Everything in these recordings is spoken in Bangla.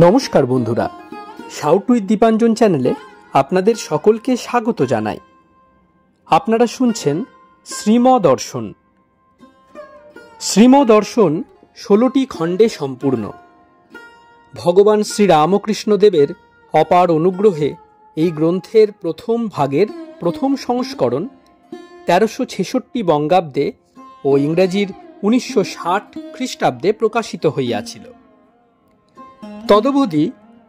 নমস্কার বন্ধুরা, শাউট উইথ দীপাঞ্জন চ্যানেলে আপনাদের সকলকে স্বাগত জানাই। আপনারা শুনছেন শ্রীমদর্শন। শ্রীমদর্শন 16টি খণ্ডে সম্পূর্ণ। ভগবান শ্রীরামকৃষ্ণদেবের অপার অনুগ্রহে এই গ্রন্থের প্রথম ভাগের প্রথম সংস্করণ 1366 বঙ্গাব্দে ও ইংরেজির 1960 খ্রিস্টাব্দে প্রকাশিত হইয়াছিল। তদবধি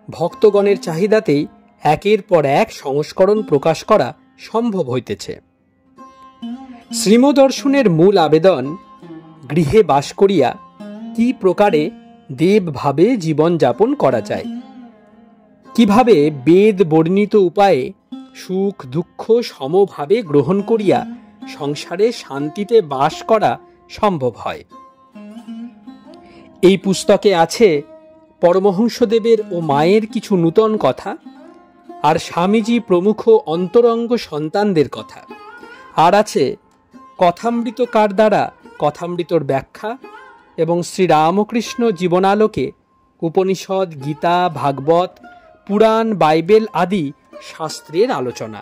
ভক্তগণের চাহিদাতেই একের পর এক সংস্করণ প্রকাশ করা সম্ভব হইতেছে। শ্রীমদর্শনের মূল আবেদন, গৃহে বাস করিয়া কি প্রকারে দেবভাবে জীবনযাপন করা যায়, কিভাবে বেদ বর্ণিত উপায়ে সুখ দুঃখ সমভাবে গ্রহণ করিয়া সংসারে শান্তিতে বাস করা সম্ভব হয়। এই পুস্তকে আছে পরমহংসদেবের ও মায়ের কিছু নূতন কথা, আর স্বামীজি প্রমুখ অন্তরঙ্গ সন্তানদের কথা, আর আছে কথামৃতকার দ্বারা কথামৃতর ব্যাখ্যা এবং শ্রীরামকৃষ্ণ জীবনালোকে উপনিষদ, গীতা, ভাগবত, পুরাণ, বাইবেল আদি শাস্ত্রের আলোচনা।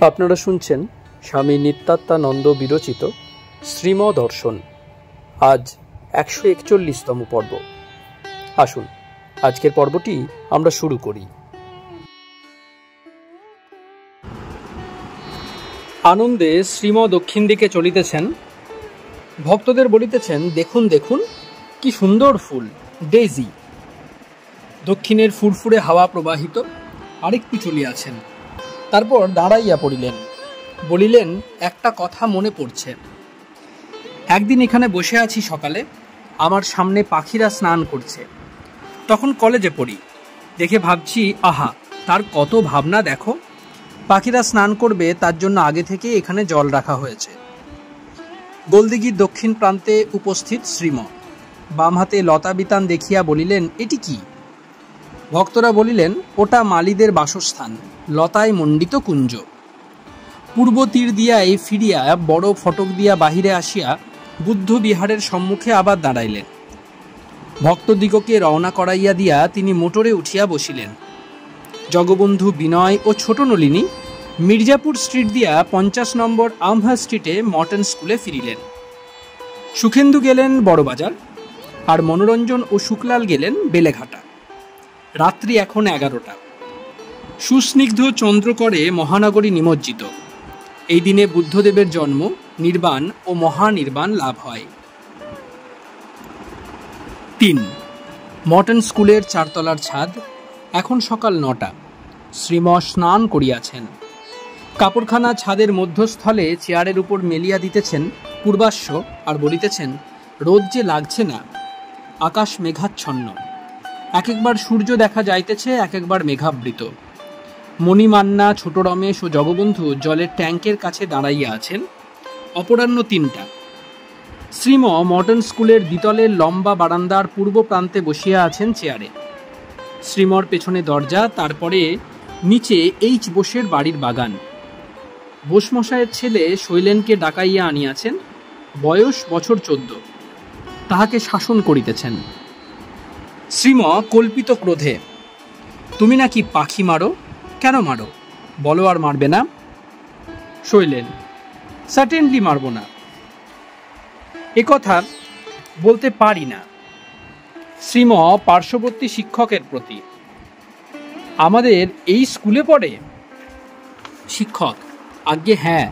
আপনারা শুনছেন স্বামী নিত্যাত্মানন্দ বিরচিত শ্রীমদর্শন। আজ 141তম পর্ব। আসুন আজকের পর্বটি আমরা শুরু করি। আনন্দে শ্রীম দক্ষিণ দিকে চলিতেছেন। ভক্তদের বলিতেছেন, দেখুন দেখুন কি সুন্দর ফুল, ডেইজি। দক্ষিণের ফুরফুরে হাওয়া প্রবাহিত, আরেকটু চলিয়াছেন। তারপর দাঁড়াইয়া পড়িলেন, বলিলেন, একটা কথা মনে পড়ছে। একদিন এখানে বসে আছি সকালে, আমার সামনে পাখিরা স্নান করছে। তখন কলেজে পড়ি, দেখে ভাবছি, আহা, তার কত ভাবনা দেখো। পাখিরা স্নান করবে তার জন্য আগে থেকে এখানে জল রাখা হয়েছে। গোলদিঘির দক্ষিণ প্রান্তে উপস্থিত শ্রীম বাম হাতে লতা বিতান দেখিয়া বলিলেন, এটি কি? ভক্তরা বলিলেন, ওটা মালীদের বাসস্থান, লতায় মণ্ডিত কুঞ্জ। পূর্ব তীর দিয়াই ফিরিয়া বড় ফটক দিয়া বাহিরে আসিয়া বুদ্ধ বিহারের সম্মুখে আবার দাঁড়াইলেন। ভক্তদিগকে রওনা করাইয়া দিয়া তিনি মোটরে উঠিয়া বসিলেন। জগবন্ধু, বিনয় ও ছোট নলিনী মির্জাপুর স্ট্রিট দিয়া 50 নম্বর আমহা স্ট্রিটে মর্টন স্কুলে ফিরিলেন। সুখেন্দু গেলেন বড়বাজার, আর মনোরঞ্জন ও শুকলাল গেলেন বেলেঘাটা। রাত্রি এখন 11টা। সুস্নিগ্ধ চন্দ্রকরে মহানগরী নিমজ্জিত। এই দিনে বুদ্ধদেবের জন্ম, নির্বাণ ও মহানির্বাণ লাভ হয়। 3. মর্টন স্কুলের 4 তলার ছাদ। এখন সকাল 9টা। শ্রীম স্নান করিয়াছেন। কাপড়খানা ছাদের মধ্যস্থলে চেয়ারের উপর মেলিয়া দিতেছেন পূর্বাশ্ব, আর বলিতেছেন, রোদ যে লাগছে না, আকাশ মেঘাচ্ছন্ন। এক একবার সূর্য দেখা যাইতেছে, এক একবার মেঘাবৃত। মণিমান্না, ছোট রমেশ ও জগবন্ধু জলের ট্যাঙ্কের কাছে দাঁড়াইয়া আছেন। অপরাহ্ন 3টা। শ্রীম মর্টন স্কুলের দ্বিতলের লম্বা বারান্দার পূর্ব প্রান্তে বসিয়া আছেন চেয়ারে। শ্রীমর পেছনে দরজা, তারপরে নিচে এইচ বোসের বাড়ির বাগান। বোসমশায়ের ছেলে শৈলেনকে ডাকাইয়া আনিয়াছেন, বয়স বছর 14। তাহাকে শাসন করিতেছেন। শ্রীম কল্পিত ক্রোধে, তুমি নাকি পাখি মারো? কেন মারো বলো, আর মারবে না? শৈলেন, সার্টেনলি মারব না। একথা বলতে পারি না। শ্রীম পার্শ্ববর্তী শিক্ষকের প্রতি, আমাদের এই স্কুলে পড়ে? শিক্ষক, আজ্ঞে হ্যাঁ,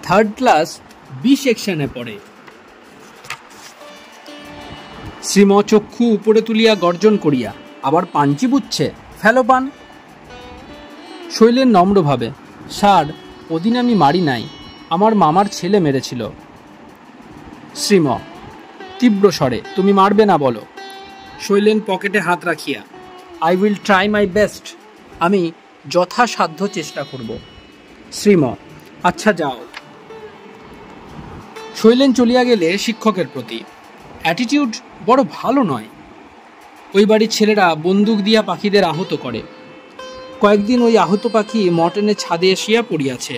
3rd ক্লাস B সেকশনে পড়ে। শ্রীম চক্ষু উপরে তুলিয়া গর্জন করিয়া, আবার পাঞ্চি বুঝছে, ফেলো পান। শৈলেন নম্রভাবে, স্যার, ওদিন আমি মারি নাই, আমার মামার ছেলে মেরেছিল। শ্রীম তীব্র স্বরে, তুমি মারবে না বলো। শৈলেন পকেটে হাত রাখিয়া, I will try my best, আমি যথাসাধ্য চেষ্টা করব। শ্রীম: আচ্ছা যাও। শৈলেন চলিয়া গেলে শিক্ষকের প্রতি: অ্যাটিটিউড বড় ভালো নয়। ওই বাড়ির ছেলেরা বন্দুক দিয়া পাখিদের আহত করে। কয়েকদিন ওই আহত পাখি মর্টেনের ছাদে আসিয়া পড়িয়াছে।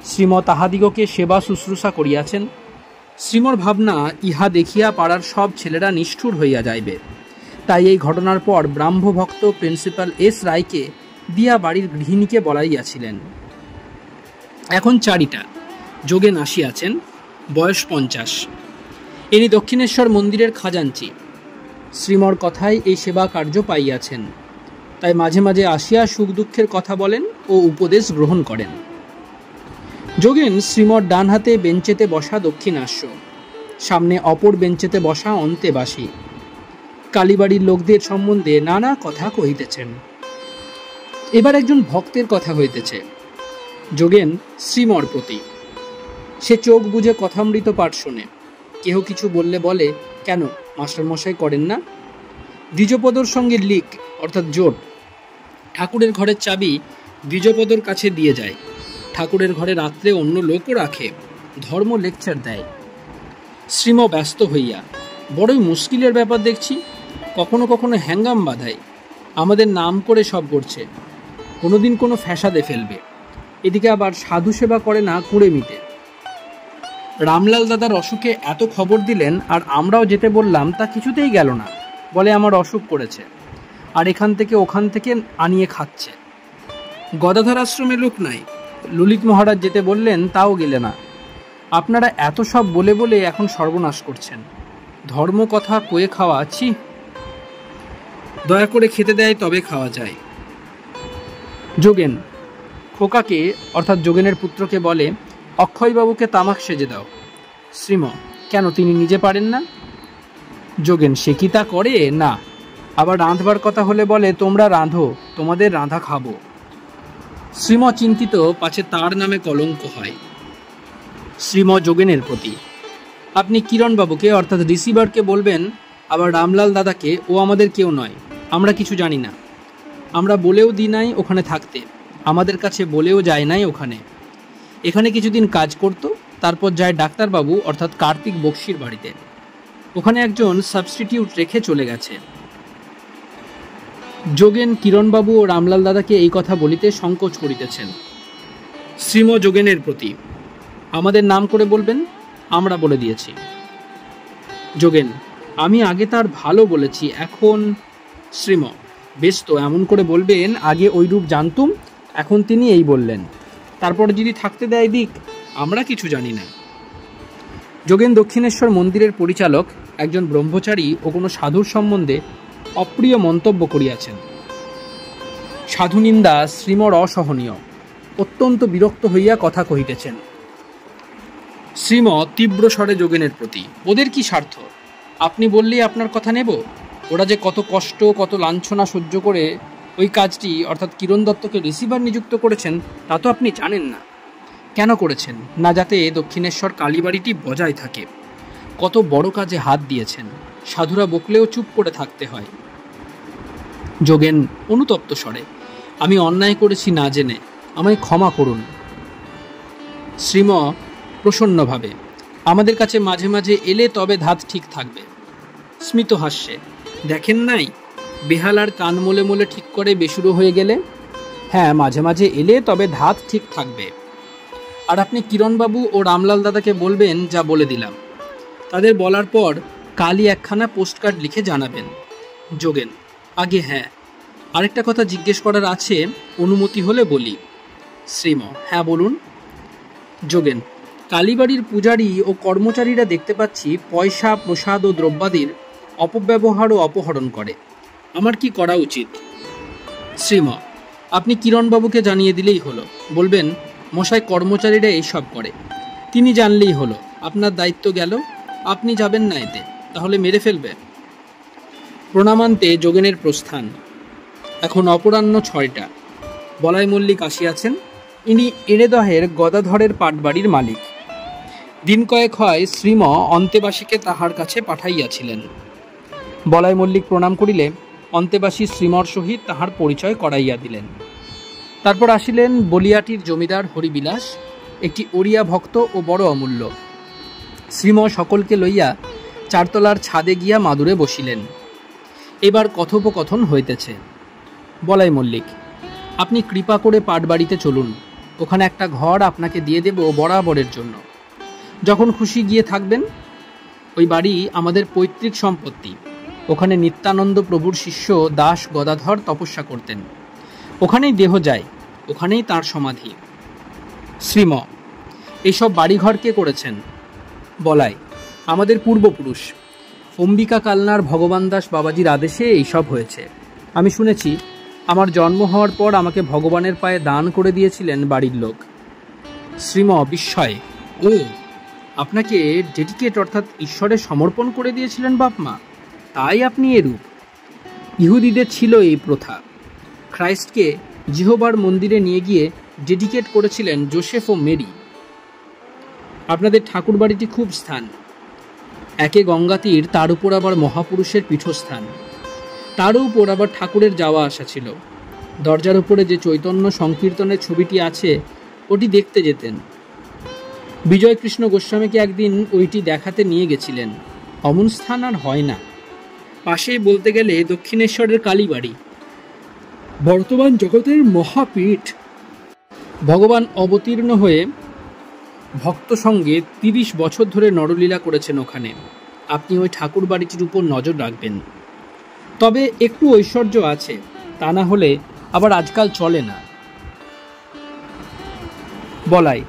শ্রীম তাহাদিগকে সেবা শুশ্রূষা করিয়াছেন। শ্রীমর ভাবনা, ইহা দেখিয়া পাড়ার সব ছেলেরা নিষ্ঠুর হইয়া যাইবে। তাই এই ঘটনার পর ব্রাহ্মভক্ত প্রিন্সিপাল এস রায়কে দিয়া বাড়ির গৃহিণীকে বলাইয়াছিলেন। এখন 4টা। যোগেন আসিয়াছেন, বয়স 50। ইনি দক্ষিণেশ্বর মন্দিরের খাজাঞ্চি। শ্রীমর কথায় এই সেবা কার্য পাইয়াছেন, তাই মাঝে মাঝে আসিয়া সুখ দুঃখের কথা বলেন ও উপদেশ গ্রহণ করেন। যোগেন শ্রীমর ডান হাতে বেঞ্চেতে বসা দক্ষিণাস্য, সামনে অপর বেঞ্চেতে বসা অন্তেবাসী। কালীবাড়ির লোকদের সম্বন্ধে নানা কথা কহিতেছেন। এবার একজন ভক্তের কথা হইতেছে। যোগেন শ্রীমর প্রতি: সে চোখ বুঝে কথামৃত পাঠ শোনে। কেহ কিছু বললে বলে, কেন মাস্টারমশাই করেন না? দ্বিজপদর সঙ্গে লিক অর্থাৎ জোট। ঠাকুরের ঘরের চাবি দ্বিজপদর কাছে দিয়ে যায়। ঠাকুরের ঘরে রাত্রে অন্য লোকও রাখে, ধর্ম লেকচার দেয়। শ্রীম ব্যস্ত হইয়া: বড়ই মুশকিলের ব্যাপার দেখছি। কখনো কখনো হ্যাঙ্গাম বাঁধায়, আমাদের নাম করে সব করছে। কোনোদিন কোনো ফ্যাসাদে ফেলবে। এদিকে আবার সাধু সেবা করে না কুঁড়েমিতে। রামলাল দাদার অসুখে এত খবর দিলেন, আর আমরাও যেতে বললাম, তা কিছুতেই গেল না। বলে আমার অসুখ করেছে, আর এখান থেকে ওখান থেকে আনিয়ে খাচ্ছে। গদাধর আশ্রমে লোক নাই। ললিত মহারাজ যেতে বললেন, তাও গেলে না। আপনারা এত সব বলে বলে এখন সর্বনাশ করছেন। ধর্ম কথা কয়ে খাওয়া, ছি। দয়া করে খেতে দেয় তবে খাওয়া যায়। যোগেন খোকাকে অর্থাৎ যোগেনের পুত্রকে বলে, অক্ষয়বাবুকে তামাক সেজে দাও। শ্রীম: কেন, তিনি নিজে পারেন না? যোগেন: সে কি তা করে না। আবার রাঁধবার কথা হলে বলে, তোমরা রাঁধো, তোমাদের রাঁধা খাবো। শ্রীম চিন্তিত, পাছে তার নামে কলঙ্ক হয়। শ্রীম যোগেনের প্রতি: আপনি কিরণবাবুকে অর্থাৎ রিসিভারকে বলবেন, আবার রামলাল দাদাকে, ও আমাদের কেউ নয়, আমরা কিছু জানি না। আমরা বলেও দিই নাই ওখানে থাকতে, আমাদের কাছে বলেও যায় নাই ওখানে। এখানে কিছুদিন কাজ করত, তারপর যায় ডাক্তারবাবু অর্থাৎ কার্তিক বক্সির বাড়িতে। ওখানে একজন সাবস্টিটিউট রেখে চলে গেছে। যোগেন কিরণবাবু ও রামলাল দাদাকে এই কথা বলিতে সংকোচ করিতেছেন। শ্রীম যোগেনের প্রতি: আমাদের নাম করে বলবেন, আমরা বলে দিয়েছি। যোগেন: আমি আগে তার ভালো বলেছি, এখন। শ্রীম: বেশ তো, এমন করে বলবেন, আগে ওই রূপ জানতুম, এখন তিনি এই বললেন। তারপর যদি থাকতে দেয় দিক, আমরা কিছু জানি না। যোগেন দক্ষিণেশ্বর মন্দিরের পরিচালক একজন ব্রহ্মচারী ও কোনো সাধুর সম্বন্ধে অপ্রিয় মন্তব্য করিয়াছেন। সাধু নিন্দা শ্রীমর অসহনীয়। অত্যন্ত বিরক্ত হইয়া কথা কহিতেছেন। শ্রীম তীব্র স্বরে যোগেনের প্রতি: ওদের কি স্বার্থ? আপনি বললেই আপনার কথা নেব? ওরা যে কত কষ্ট, কত লাঞ্ছনা সহ্য করে ওই কাজটি অর্থাৎ কিরণ দত্তকে রিসিভার নিযুক্ত করেছেন, তা তো আপনি জানেন না। কেন করেছেন? না যাতে দক্ষিণেশ্বর কালীবাড়িটি বজায় থাকে। কত বড় কাজে হাত দিয়েছেন, সাধুরা বকলেও চুপ করে থাকতে হয়। যোগেন অনুতপ্ত স্বরে: আমি অন্যায় করেছি না জেনে, আমায় ক্ষমা করুন। শ্রীম প্রসন্নভাবে: আমাদের কাছে মাঝে মাঝে এলে তবে ধাত ঠিক থাকবে। স্মিত হাস্যে: দেখেন নাই, বেহালার কান মোলে মোলে ঠিক করে বেসুরো হয়ে গেলে? হ্যাঁ, মাঝে মাঝে এলে তবে ধাত ঠিক থাকবে। আর আপনি কিরণবাবু ও রামলাল দাদাকে বলবেন যা বলে দিলাম। তাদের বলার পর কালই একখানা পোস্টকার্ড লিখে জানাবেন। যোগেন: আগে হ্যাঁ, আরেকটা কথা জিজ্ঞেস করার আছে, অনুমতি হলে বলি। শ্রীম: হ্যাঁ বলুন। যোগেন: কালীবাড়ির পূজারী ও কর্মচারীরা দেখতে পাচ্ছি পয়সা, প্রসাদ ও দ্রব্যাদির অপব্যবহার ও অপহরণ করে। আমার কি করা উচিত? শ্রীম: আপনি কিরণবাবুকে জানিয়ে দিলেই হলো। বলবেন, মশাই কর্মচারীরা এইসব করে, তিনি জানলেই হলো। আপনার দায়িত্ব গেল, আপনি যাবেন না এতে, তাহলে মেরে ফেলবে। প্রণামান্তে যোগেনের প্রস্থান। এখন অপরাহ্ন 6টা। বলাই মল্লিক আসিয়াছেন। ইনি এড়েদহের গদাধরের পাটবাড়ির মালিক। দিন কয়েক হয় শ্রীম অন্তেবাসীকে তাহার কাছে পাঠাইয়াছিলেন। বলাই মল্লিক প্রণাম করিলে অন্তেবাসী শ্রীমর সহিত তাহার পরিচয় করাইয়া দিলেন। তারপর আসিলেন বলিয়াটির জমিদার হরিবিলাস, একটি ওড়িয়া ভক্ত ও বড় অমূল্য। শ্রীম সকলকে লইয়া চারতলার ছাদে গিয়া মাদুরে বসিলেন। এবার কথোপকথন হইতেছে। বলাই মল্লিক, আপনি কৃপা করে পাটবাড়িতে চলুন, ওখানে একটা ঘর আপনাকে দিয়ে দেব বরাবরের জন্য। যখন খুশি গিয়ে থাকবেন। ওই বাড়ি আমাদের পৈতৃক সম্পত্তি। ওখানে নিত্যানন্দ প্রভুর শিষ্য দাস গদাধর তপস্যা করতেন। ওখানেই দেহ যায়, ওখানেই তার সমাধি। শ্রীম, এইসব বাড়িঘর কে করেছেন? বলাই, আমাদের পূর্বপুরুষ। অম্বিকা কালনার ভগবান দাস বাবাজির আদেশে এইসব হয়েছে। আমি শুনেছি আমার জন্ম হওয়ার পর আমাকে ভগবানের পায়ে দান করে দিয়েছিলেন বাড়ির লোক। শ্রীম বিস্ময়ে, ও, আপনাকে ডেডিকেট অর্থাৎ ঈশ্বরে সমর্পণ করে দিয়েছিলেন বাপমা, তাই আপনি এরূপ। ইহুদিদের ছিল এই প্রথা। খ্রাইস্টকে জিহোবার মন্দিরে নিয়ে গিয়ে ডেডিকেট করেছিলেন জোসেফ ও মেরি। আপনাদের ঠাকুর বাড়িটি খুব স্থান। একে গঙ্গা তীর, তার উপর আবার মহাপুরুষের পীঠস্থান, তারও উপর আবার ঠাকুরের যাওয়া আসা ছিল। দরজার উপরে যে চৈতন্য সংকীর্তনের ছবিটি আছে ওটি দেখতে যেতেন। বিজয় কৃষ্ণ গোস্বামীকে একদিন ওইটি দেখাতে নিয়ে গেছিলেন। অমন স্থান আর হয় না। পাশেই বলতে গেলে দক্ষিণেশ্বরের কালীবাড়ি, বর্তমান জগতের মহাপীঠ। ভগবান অবতীর্ণ হয়ে ভক্ত সঙ্গে 30 বছর ধরে নরলীলা করেছেন ওখানে। আপনি ওই ঠাকুর বাড়িটির উপর নজর রাখবেন। তবে একটু ঐশ্বর্য আছে, তা না হলে আবার আজকাল চলে না। বলাই,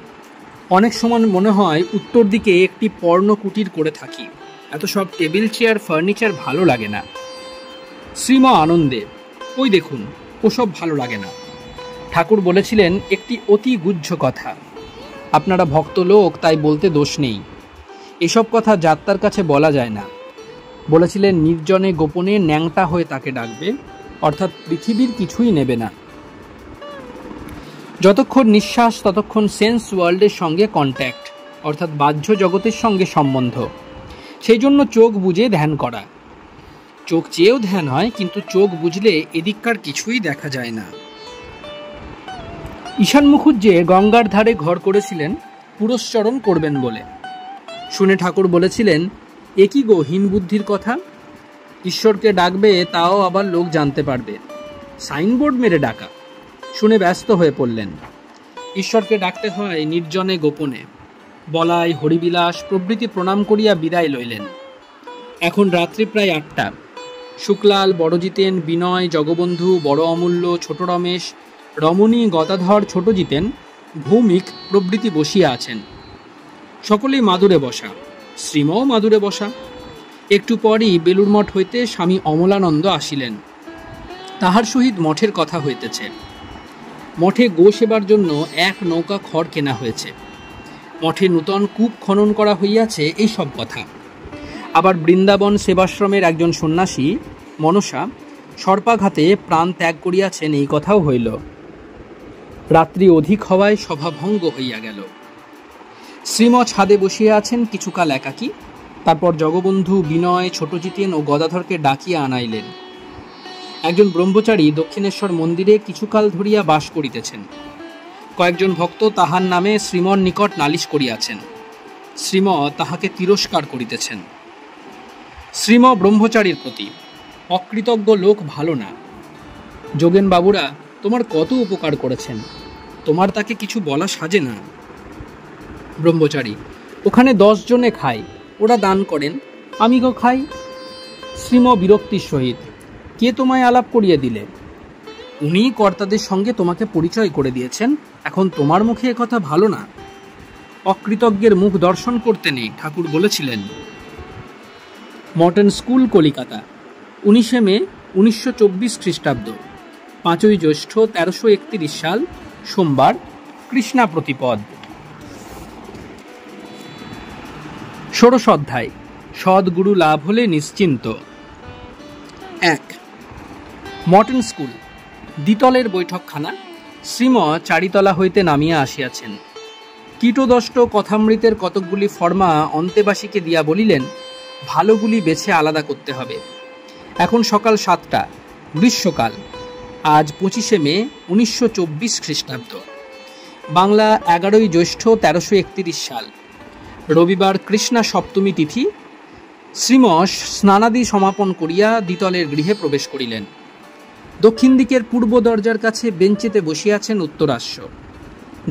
অনেক সময় মনে হয় উত্তর দিকে একটি পর্ণ কুটির করে থাকি। এত সব টেবিল চেয়ার ফার্নিচার ভালো লাগে না। শ্রীম আনন্দে, ওই দেখুন, ওসব ভালো লাগে না। ঠাকুর বলেছিলেন একটি অতি গুহ্য কথা। আপনারা ভক্ত লোক, তাই বলতে দোষ নেই। এসব কথা যাত্রার কাছে বলা যায় না। বলেছিলেন নির্জনে গোপনে ন্যাংটা হয়ে তাকে ডাকবে, অর্থাৎ পৃথিবীর কিছুই নেবে না। যতক্ষণ নিঃশ্বাস ততক্ষণ সেন্স ওয়ার্ল্ডের সঙ্গে কন্ট্যাক্ট, অর্থাৎ বাহ্য জগতের সঙ্গে সম্বন্ধ। সেই জন্য চোখ বুঝে ধ্যান করা। চোখ চেয়েও ধ্যান হয়, কিন্তু চোখ বুঝলে এদিককার কিছুই দেখা যায় না। ঈশান মুখুজ্জে গঙ্গার ধারে ঘর করেছিলেন পুরস্চরণ করবেন বলে। শুনে ঠাকুর বলেছিলেন, এ কি গো হীন বুদ্ধির কথা? ঈশ্বরকে ডাকবে, তাও আবার লোক জানতে পারবে। সাইনবোর্ড মেরে ডাকা। শুনে ব্যস্ত হয়ে পড়লেন। ঈশ্বরকে ডাকতে হয় নির্জনে গোপনে। বলাই, হরিবিলাস প্রভৃতি প্রণাম করিয়া বিদায় লইলেন। এখন রাত্রি প্রায় 8টা। শুক্লাল, বড়জিতেন, বিনয়, জগবন্ধু, বড় অমূল্য, ছোট রমেশ, রমণী, গদাধর, ছোট জিতেন, ভৌমিক প্রভৃতি বসিয়া আছেন। সকলেই মাদুরে বসা। শ্রীমও মাদুরে বসা। একটু পরই বেলুর মঠ হইতে স্বামী অমলানন্দ আসিলেন। তাহার সহিত মঠের কথা হইতেছে। মঠে গো সেবার জন্য 1 নৌকা খড় কেনা হয়েছে। মঠে নূতন কূপ খনন করা হইয়াছে, এই সব কথা। আবার বৃন্দাবন সেবাশ্রমের একজন সন্ন্যাসী মনসা সর্পাঘাতে প্রাণ ত্যাগ করিয়াছেন, এই কথাও হইল। রাত্রি অধিক হওয়ায় সভাভঙ্গ হইয়া গেল। শ্রীম ছাদে বসিয়া আছেন কিছুকাল একাকী। তারপর জগবন্ধু, বিনয়, ছোট জিতেন ও গদাধরকে ডাকিয়া আনাইলেন। একজন ব্রহ্মচারী দক্ষিণেশ্বর মন্দিরে কিছুকাল ধরিয়া বাস করিতেছেন। কয়েকজন ভক্ত তাহার নামে শ্রীমর নিকট নালিশ করিয়াছেন। শ্রীম তাহাকে তিরস্কার করিতেছেন। শ্রীম ব্রহ্মচারীর প্রতি, অকৃতজ্ঞ লোক ভালো না। যোগেন বাবুরা তোমার কত উপকার করেছেন, তোমার তাকে কিছু বলা সাজে না। ব্রহ্মচারী, ওখানে 10 জনে খায়, ওরা দান করেন, আমি গো খাই। শ্রীম বিরক্তির সহিত, কে তোমায় আলাপ করিয়ে দিলে? উনি কর্তাদের সঙ্গে তোমাকে পরিচয় করে দিয়েছেন, এখন তোমার মুখে এ কথা ভালো না। অকৃতজ্ঞের মুখ দর্শন করতে নেই, ঠাকুর বলেছিলেন। মর্টন স্কুল, কলিকাতা, 19 মে 1924 খ্রিস্টাব্দ, 5ই জ্যৈষ্ঠ 1331 সাল, সোমবার, কৃষ্ণা প্রতিপদ। ষোড়শ অধ্যায়। সদ্গুরু লাভ হলে নিশ্চিন্ত। 1। মর্টন স্কুল, দ্বিতলের বৈঠকখানা। শ্রীম চারিতলা হইতে নামিয়া আসিয়াছেন। কীটদষ্ট কথামৃতের কতকগুলি ফর্মা অন্তেবাসীকে দিয়া বলিলেন, ভালোগুলি বেছে আলাদা করতে হবে। এখন সকাল 7টা, গ্রীষ্মকাল। আজ 25শে মে 1924 খ্রিস্টাব্দ, বাংলা 11ই জ্যৈষ্ঠ 1331 সাল, রবিবার কৃষ্ণা সপ্তমী তিথি। শ্রীমশ স্নানাদি সমাপন করিয়া দ্বিতলের গৃহে প্রবেশ করিলেন। দক্ষিণ দিকের পূর্ব দরজার কাছে বেঞ্চিতে বসিয়াছেন উত্তরাশ্ব।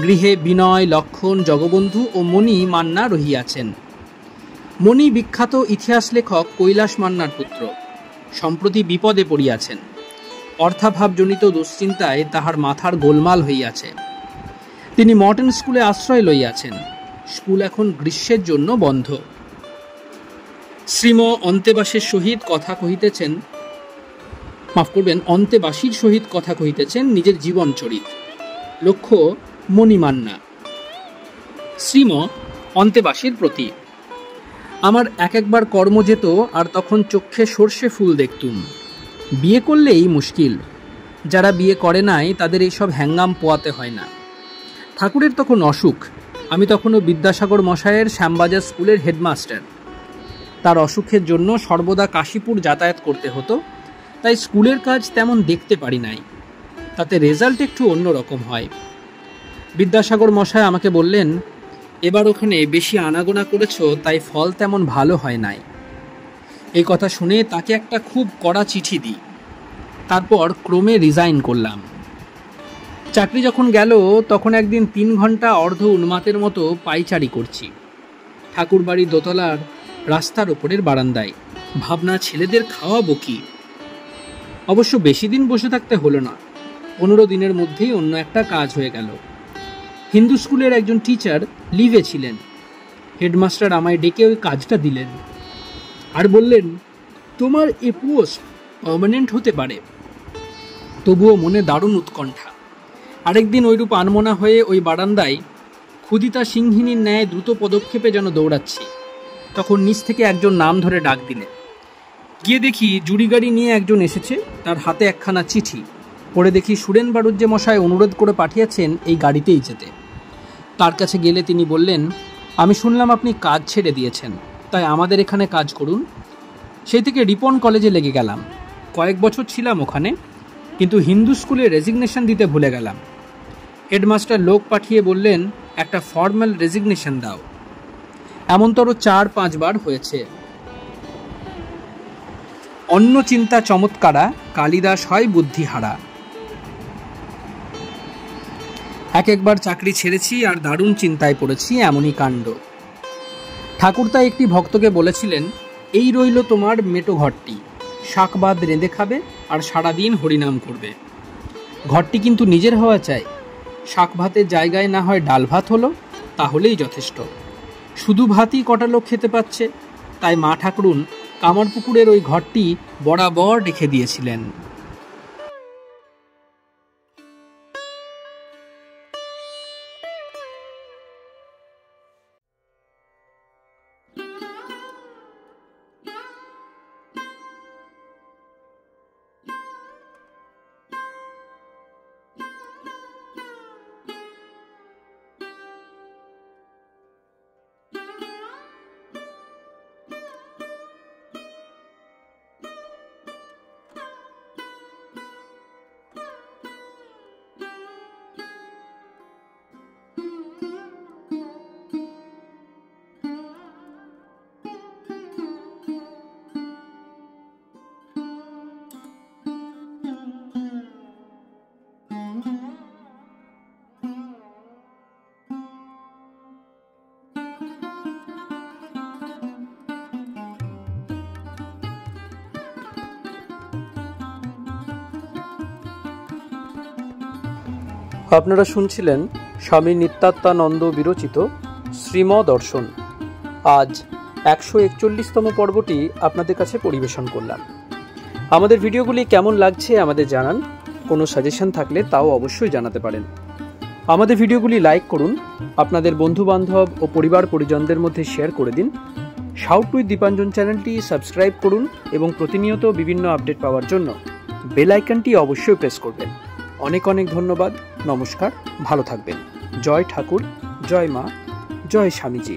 গৃহে বিনয়, লক্ষণ, জগবন্ধু ও মণি মান্না রহিয়াছেন। মণি বিখ্যাত ইতিহাস লেখক কৈলাস মান্নার পুত্র, সম্প্রতি বিপদে পড়িয়াছেন। অর্থাভাবজনিত দুশ্চিন্তায় তাহার মাথার গোলমাল হইয়াছে। তিনি মর্টন স্কুলে আশ্রয় লইয়াছেন। স্কুল এখন গ্রীষ্মের জন্য বন্ধ। শ্রীম অন্তেবাসীর সহিত কথা কহিতেছেন, অন্তেবাসীর সহিত কথা কহিতেছেন নিজের জীবন চরিত। লক্ষ্য মণিমান্না। শ্রীম অন্তেবাসীর প্রতি, আমার একবার কর্ম যেত, আর তখন চক্ষে সর্ষে ফুল দেখতুম। বিয়ে করলেই মুশকিল। যারা বিয়ে করে নাই তাদের এইসব হ্যাঙ্গাম পোয়াতে হয় না। ঠাকুরের তখন অসুখ। আমি তখনও বিদ্যাসাগর মশায়ের শ্যামবাজার স্কুলের হেডমাস্টার। তার অসুখের জন্য সর্বদা কাশীপুর যাতায়াত করতে হতো, তাই স্কুলের কাজ তেমন দেখতে পারি নাই। তাতে রেজাল্ট একটু অন্যরকম হয়। বিদ্যাসাগর মশাই আমাকে বললেন, এবার ওখানে বেশি আনাগোনা করেছ, তাই ফল তেমন ভালো হয় নাই। এই কথা শুনে তাকে একটা খুব কড়া চিঠি দিই। তারপর ক্রমে রিজাইন করলাম। চাকরি যখন গেল, তখন একদিন 3 ঘন্টা অর্ধ উন্মাতের মতো পায়চারি করছি ঠাকুরবাড়ির দোতলার রাস্তার ওপরের বারান্দায়। ভাবনা, ছেলেদের খাওয়াবো কি? অবশ্য বেশি দিন বসে থাকতে হলো না। 15 দিনের মধ্যেই অন্য একটা কাজ হয়ে গেল। হিন্দু স্কুলের একজন টিচার লিভে ছিলেন। হেডমাস্টার আমায় ডেকে ওই কাজটা দিলেন আর বললেন, তোমার এ পোস্ট পার্মানেন্ট হতে পারে। তবুও মনে দারুণ উৎকণ্ঠা। আরেকদিন ওইরূপ আনমনা হয়ে ওই বারান্দায় ক্ষুদিতা সিংহিনীর ন্যায় দ্রুত পদক্ষেপে যেন দৌড়াচ্ছি, তখন নিচ থেকে একজন নাম ধরে ডাক দিলেন। গিয়ে দেখি জুড়ি গাড়ি নিয়ে একজন এসেছে। তার হাতে একখানা চিঠি। পড়ে দেখি সুরেন বাড়ুজ্জে মশাই অনুরোধ করে পাঠিয়েছেন এই গাড়িতেই যেতে। তার কাছে গেলে তিনি বললেন, আমি শুনলাম আপনি কাজ ছেড়ে দিয়েছেন, তাই আমাদের এখানে কাজ করুন। সেই থেকে রিপন কলেজে লেগে গেলাম। কয়েক বছর ছিলাম ওখানে, কিন্তু হিন্দু স্কুলে রেজিগনেশন দিতে ভুলে গেলাম। হেডমাস্টার লোক পাঠিয়ে বললেন, একটা ফর্মাল রেজিগনেশন দাও। এমনতর 4-5 বার হয়েছে। অন্য চিন্তা চমৎকারা, কালিদাস হয় বুদ্ধিহারা। একবার চাকরি ছেড়েছি আর দারুণ চিন্তায় পড়েছি, এমনই কাণ্ড। ঠাকুরতা একটি ভক্তকে বলেছিলেন, এই রইল তোমার মেটো ঘরটি, শাকবাদ রেঁধে খাবে আর সারাদিন হরিনাম করবে। ঘরটি কিন্তু নিজের হওয়া চাই। শাক ভাতের জায়গায় না হয় ডাল ভাত হলো, তাহলেই যথেষ্ট। শুধু ভাতই কটা লোক খেতে পাচ্ছে, তাই মা ঠাকুরুন কামারপুকুরের ওই ঘরটি বরাবর রেখে দিয়েছিলেন। আপনারা শুনছিলেন স্বামী নিত্যাত্মানন্দ বিরচিত শ্রীম দর্শন। আজ 141তম পর্বটি আপনাদের কাছে পরিবেশন করলাম। আমাদের ভিডিওগুলি কেমন লাগছে আমাদের জানান। কোনো সাজেশন থাকলে তাও অবশ্যই জানাতে পারেন। আমাদের ভিডিওগুলি লাইক করুন, আপনাদের বন্ধুবান্ধব ও পরিবার পরিজনদের মধ্যে শেয়ার করে দিন। শাউট উইথ দীপাঞ্জন চ্যানেলটি সাবস্ক্রাইব করুন এবং প্রতিনিয়ত বিভিন্ন আপডেট পাওয়ার জন্য বেল আইকনটি অবশ্যই প্রেস করবেন। অনেক অনেক ধন্যবাদ। নমস্কার, ভালো থাকবেন। জয় ঠাকুর, জয় মা, জয় স্বামীজি।